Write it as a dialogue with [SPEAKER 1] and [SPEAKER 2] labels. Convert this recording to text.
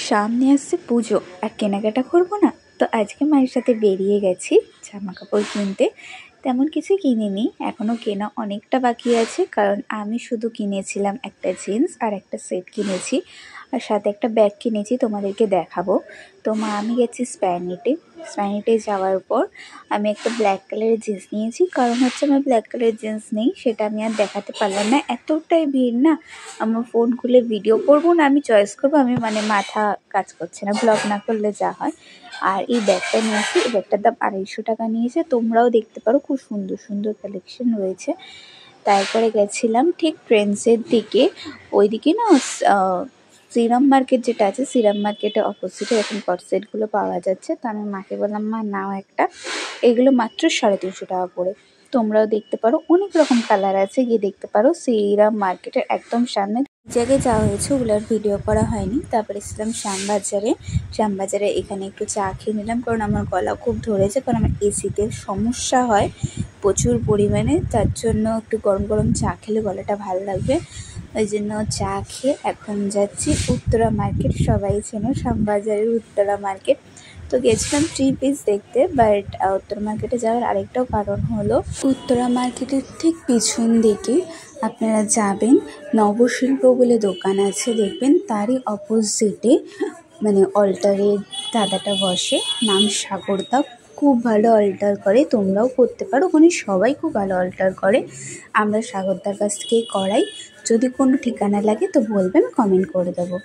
[SPEAKER 1] সামনে আসছে পুজো আর কেনাকাটা করবো না? তো আজকে মায়ের সাথে বেরিয়ে গেছি জামা কাপড় কিনতে। তেমন কিছু কিনিনি, এখনও কেনা অনেকটা বাকি আছে, কারণ আমি শুধু কিনেছিলাম একটা জিন্স আর একটা সেট কিনেছি, আর সাথে একটা ব্যাগ কিনেছি, তোমাদেরকে দেখাবো। তো আমি গেছি স্প্যানিটে যাওয়ার পর আমি একটা ব্ল্যাক কালারের জিন্স নিয়েছি, কারণ হচ্ছে আমার ব্ল্যাক কালারের জিন্স নেই, সেটা আমি আর দেখাতে পারলাম না, এতটাই ভিড় না। আমার ফোন খুলে ভিডিও করবো না আমি চয়েস করবো, আমি মাথা কাজ করছে না, ব্লগ না করলে যা হয়। আর এই ব্যাগটা নিয়েছি, এই ব্যাগটার দাম 250 টাকা নিয়েছে, তোমরাও দেখতে পারো, খুব সুন্দর সুন্দর কালেকশন রয়েছে। তারপরে গেছিলাম ঠিক ট্রেন্ডসের দিকে, ওইদিকে না শ্রীরাম মার্কেট যেটা আছে, শ্রীরাম মার্কেটের অপোজিটে এখন কট সেটগুলো পাওয়া যাচ্ছে। তো আমি মাকে বললাম, মা নাও একটা, এগুলো মাত্র 350 টাকা করে। তোমরাও দেখতে পারো, অনেক রকম কালার আছে, গিয়ে দেখতে পারো। শ্রীরাম মার্কেটের একদম সামনে জায়গায় যাওয়া হয়েছে, ওগুলোর ভিডিও করা হয়নি। তারপরে এসেছিলাম শ্যামবাজারে এখানে একটু চা খেয়ে নিলাম, কারণ আমার গলা খুব ধরেছে, কারণ আমার এসিতে সমস্যা হয় প্রচুর পরিমাণে, তার জন্য একটু গরম গরম চা খেলে গলাটা ভালো লাগবে। ওই জন্য চা খেয়ে এখন যাচ্ছি উত্তরা মার্কেট। সবাই চেনো শ্যামবাজারের উত্তরা মার্কেট। তো গেছিলাম 3 পিস দেখতে, বাট উত্তরা মার্কেটে যাওয়ার আরেকটাও কারণ হলো, উত্তরা মার্কেটের ঠিক পিছন দিকে আপনারা যাবেন, নবশিল্প বলে দোকান আছে, দেখবেন তারই অপোজিটে অল্টারের দাদাটা বসে, নাম সাগরদা। খুব ভালো অল্টার করে, তোমরাও করতে পারো, ওখানে সবাই খুব ভালো অল্টার করে। আমরা সাগরদার কাছ থেকেই করাই। যদি কোনো ঠিকানা লাগে তো বলবেন, কমেন্ট করে দেবো।